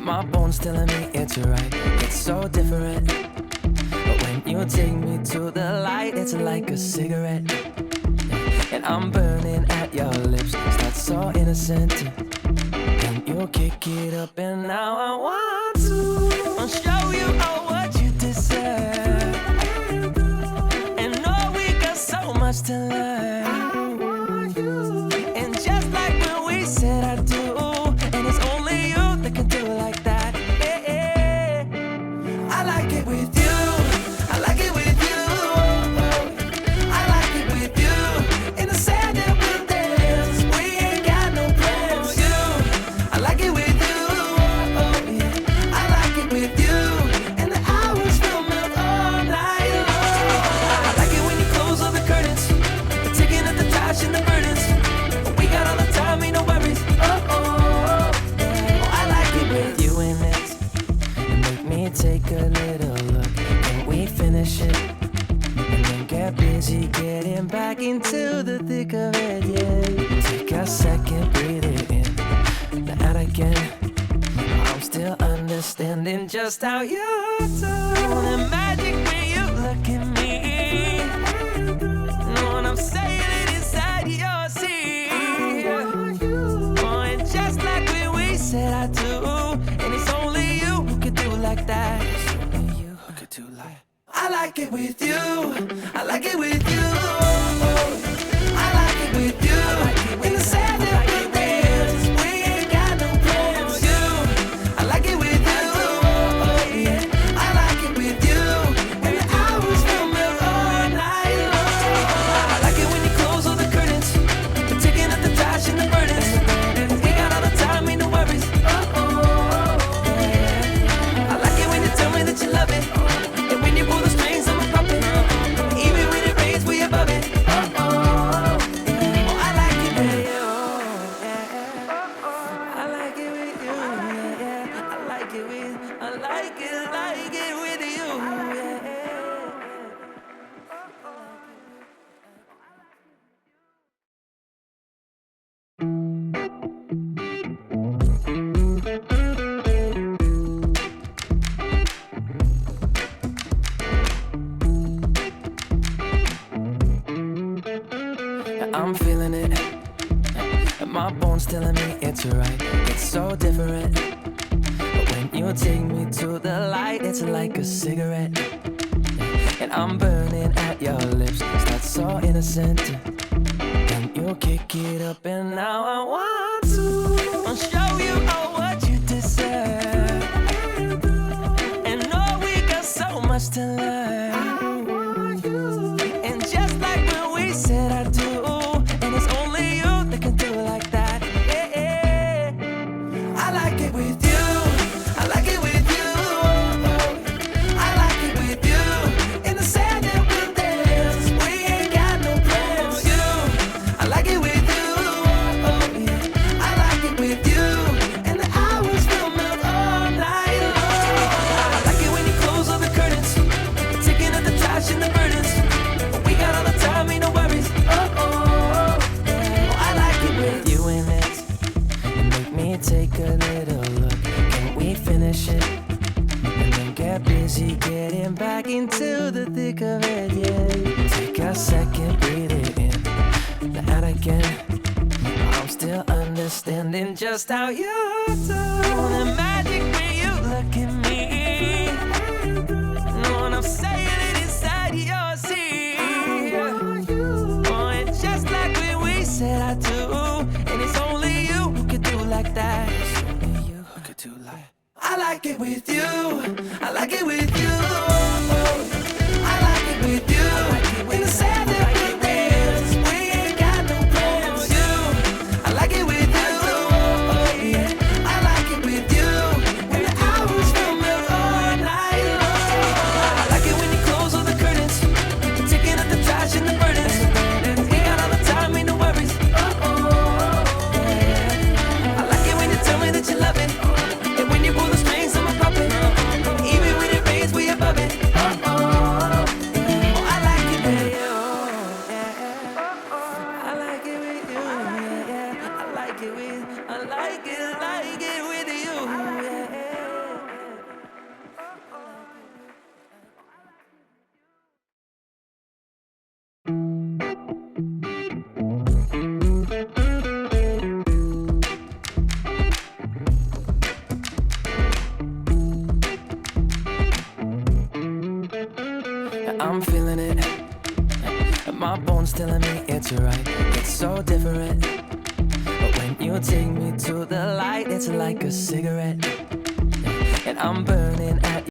My bones telling me it's right. It's so different. But when you take me to the light, it's like a cigarette. And I'm burning at your lips. That's so innocent. And you kick it up, and now I want to show you all what you deserve. And know we got so much to learn. And just like when we said I do, and it's only you that can do it like that. Yeah. I like it with you. I like it with you. I like it with you. In the sand that we'll dance. We ain't got no plans. I like it with you. I like it with you. And the hours will melt all night long. I like it when you close all the curtains, taking up the trash and the burdens. We got all the time, ain't no worries. I like it with you in it. And make me take a little look. Can we finish it? And then get busy getting back into the thick of it, yeah. Take a second, breathe it in. Now and again, I'm still understanding just how you do. The magic when you look at me. Know what I'm saying? It inside your seat. Oh, and just like when we said I do, and it's only you who could do like that. It's only you who could do like. I like it with you. I like it with you. I like it with you. In the sand that we'll dance. We ain't got no plans. I like it with you. I like it with you. And the hours will melt all night long. I like it when you close all the curtains, taking up the trash and the burdens. We got all the time, ain't no worries. I like it when you tell me that you love it. And when you pull the strings, I'm a puppet. Even when it rains, we above it. I like it with you. I like it with you. I like it with you. I'm feeling it. My bones telling me it's right. It's so different. But when you take me to the light, it's like a cigarette. And I'm burning at your lips. That's so innocent. And you kick it up, and now I want to show you all what you deserve. And know we got so much to learn. And just like when we said I do, and it's only you that can do it like that. Yeah. I like it with you. I like it with you. I like it with you. In the sand that we'll dance. We ain't got no plans. I like it with you. I like it with you. And the hours will melt all night long. I like it when you close all the curtains, taking up the trash and the burdens. We got all the time, ain't no worries. I like it with you in it. And make me take a little look. Can we finish it? And then get busy getting back into the thick of it, yeah. Take a second, breathe it in. Now and again, I'm still understanding just how you do. The magic when you look at me. Know what I'm saying? It inside your seat. Oh, and just like when we said I do, and it's only you who could do like that. It's only you who could do like. I like it with you. I like it with you. I like it with you. In the sand that we'll dance. We ain't got no plans. I like it with you. I like it with you. And the hours will melt all night long. I like it when you close all the curtains, taking up the trash and the burdens. We got all the time, ain't no worries. I like it when you tell me that you love it. And when you pull the strings, I'm a puppet. Even when it rains, we above it. I like it with you. I like it with you. I like it with you. I'm feeling it. My bones telling me it's right. It's so different. But when you take me to the light, it's like a cigarette. And I'm burning at